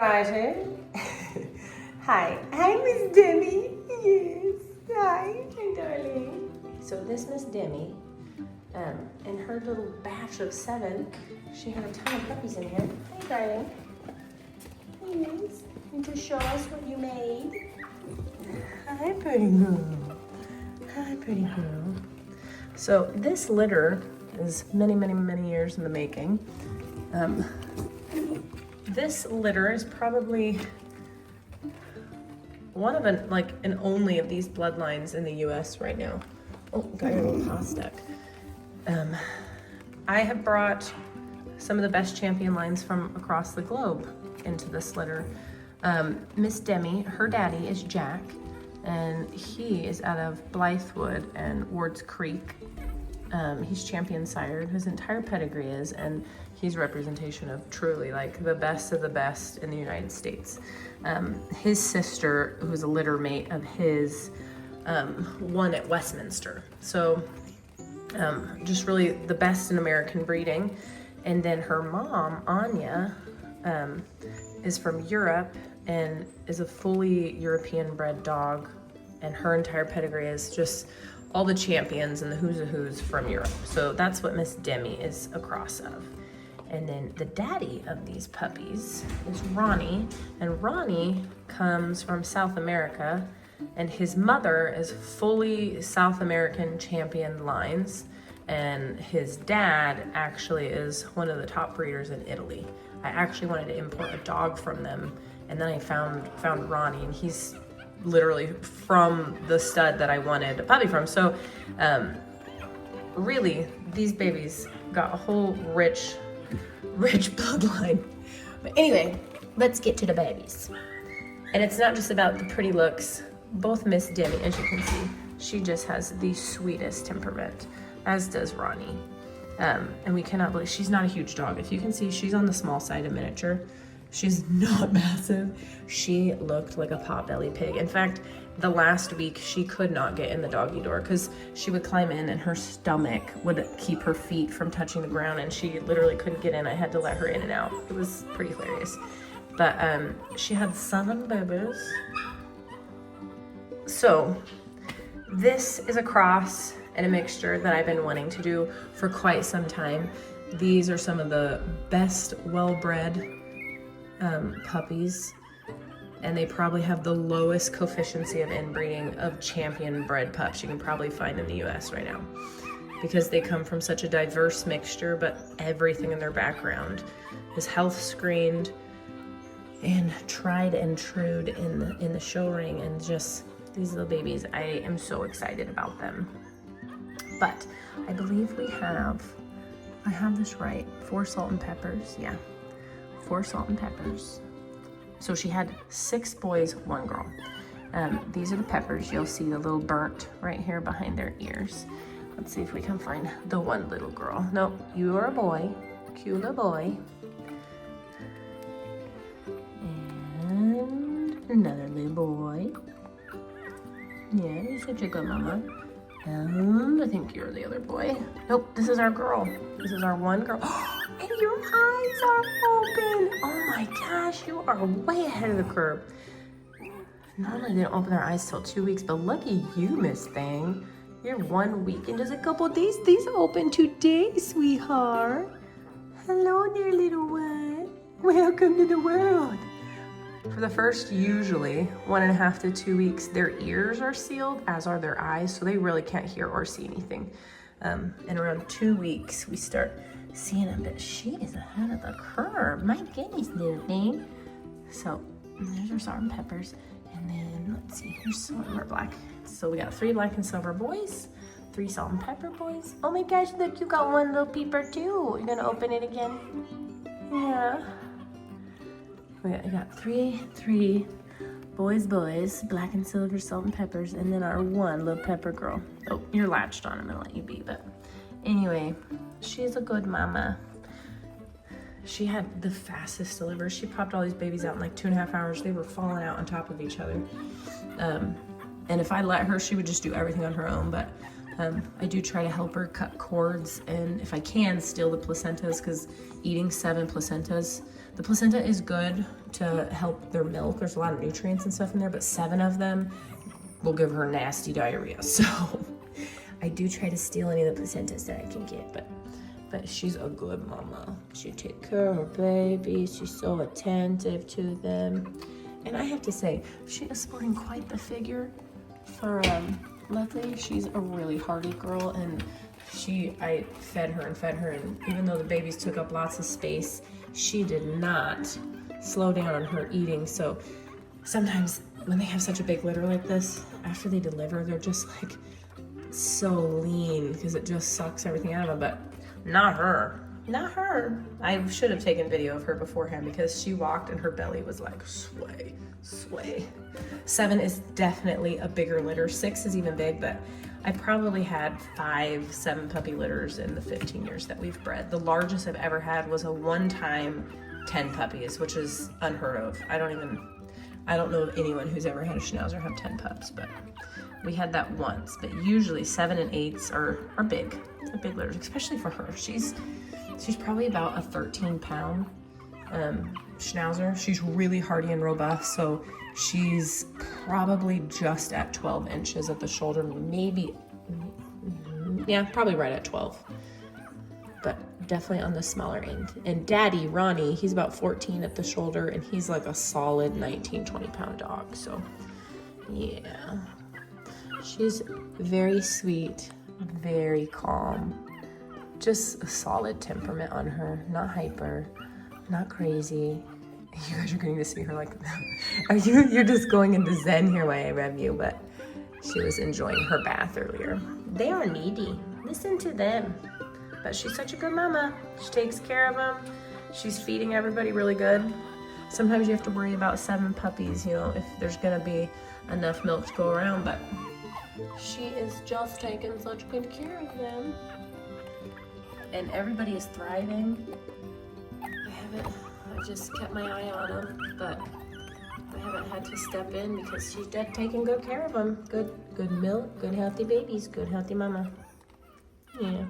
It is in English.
Hi, hi, Miss Demi. Yes, hi, darling. So this Miss Demi, in her little batch of 7, she had a ton of puppies in here. Hi, darling. Yes, and to show us what you made. Hi, pretty girl. Hi, pretty girl. So this litter is many, many, many years in the making. This litter is probably one of an only of these bloodlines in the US right now. Oh, got your little paw stuck. I have brought some of the best champion lines from across the globe into this litter. Miss Demi, her daddy is Jack, and he is out of Blythewood and Wards Creek. He's champion sired, his entire pedigree is, and he's representation of truly like the best of the best in the United States. His sister, who's a litter mate of his, won at Westminster. So just really the best in American breeding. And then her mom, Anya, is from Europe and is a fully European bred dog. And her entire pedigree is just all the champions and the who's of who's from Europe. So that's what Miss Demi is a cross of. And then the daddy of these puppies is Ronnie, and Ronnie comes from South America, and his mother is fully South American champion lines, and his dad actually is one of the top breeders in Italy. I actually wanted to import a dog from them, and then I found Ronnie, and he's literally from the stud that I wanted a puppy from. So really, these babies got a whole rich bloodline. But anyway, let's get to the babies. And it's not just about the pretty looks. Both Miss Demi, as you can see, she just has the sweetest temperament, as does Ronnie. And we cannot believe, she's not a huge dog. If you can see, she's on the small side of miniature. She's not massive. She looked like a pot-belly pig. In fact, the last week she could not get in the doggy door because she would climb in and her stomach would keep her feet from touching the ground, and she literally couldn't get in. I had to let her in and out. It was pretty hilarious. But she had 7 babies. So this is a cross and a mixture that I've been wanting to do for quite some time. These are some of the best well-bred puppies, and they probably have the lowest coefficient of inbreeding of champion bred pups you can probably find in the US right now, because they come from such a diverse mixture, but everything in their background is health screened and tried and trued in the show ring. And just these little babies, I am so excited about them. But I believe I have this right, 4 salt and peppers. Yeah, 4 salt and peppers. So she had 6 boys, 1 girl. These are the peppers. You'll see the little burnt right here behind their ears. Let's see if we can find the one little girl. Nope, you are a boy, cute little boy. And another little boy. Yeah, you're such a good mama. And I think you're the other boy. Nope, this is our girl. This is our one girl. And your eyes are open. Oh my gosh, you are way ahead of the curve. Normally they don't open their eyes till 2 weeks, but lucky you, Miss Thing. You're 1 week and just a couple of days. These open today, sweetheart. Hello there, little one. Welcome to the world. For the first usually 1.5 to 2 weeks, their ears are sealed, as are their eyes, so they really can't hear or see anything. And around 2 weeks, we start seeing them, but she is ahead of the curve. My goodness, little thing. So there's our salt and peppers. And then let's see, here's some of our black. So we got 3 black and silver boys, 3 salt and pepper boys. Oh my gosh, look, you got one little peeper too. You're gonna open it again? Yeah. We got three boys, black and silver salt and peppers, and then our one little pepper girl. Oh, you're latched on. I'm gonna let you be, but anyway, she's a good mama. She had the fastest delivery. She popped all these babies out in like 2.5 hours. They were falling out on top of each other. And if I let her, she would just do everything on her own, but I do try to help her cut cords, and if I can, steal the placentas, because eating 7 placentas The placenta is good to help their milk. There's a lot of nutrients and stuff in there, but 7 of them will give her nasty diarrhea. So I do try to steal any of the placentas that I can get, but she's a good mama. She takes care of her babies. She's so attentive to them. And I have to say, she is sporting quite the figure for Leslie. She's a really hardy girl, and I fed her, and even though the babies took up lots of space, she did not slow down on her eating. So sometimes when they have such a big litter like this, after they deliver, they're just like so lean because it just sucks everything out of them. But not her. Not her. I should have taken video of her beforehand because she walked and her belly was like sway, sway. 7 is definitely a bigger litter. 6 is even big, but I probably had 5-7 puppy litters in the 15 years that we've bred. The largest I've ever had was a one-time 10 puppies, which is unheard of. I don't know of anyone who's ever had a Schnauzer have 10 pups, but we had that once. But usually 7 and 8s are big. They're big litters, especially for her. She's probably about a 13-pound Schnauzer. She's really hardy and robust, so she's probably just at 12 inches at the shoulder, maybe, yeah, probably right at 12, but definitely on the smaller end. And Daddy, Ronnie, he's about 14 at the shoulder, and he's like a solid 19-20-pound dog, so yeah. She's very sweet, very calm. Just a solid temperament on her, not hyper, not crazy. You guys are getting to see her like, you're just going into Zen here while I rev you, but she was enjoying her bath earlier. They are needy, listen to them. But she's such a good mama. She takes care of them. She's feeding everybody really good. Sometimes you have to worry about 7 puppies, you know, if there's gonna be enough milk to go around, but she is just taking such good care of them. And everybody is thriving. I just kept my eye on them, but I haven't had to step in because she's taking good care of them. Good milk, good healthy babies, good healthy mama. Yeah.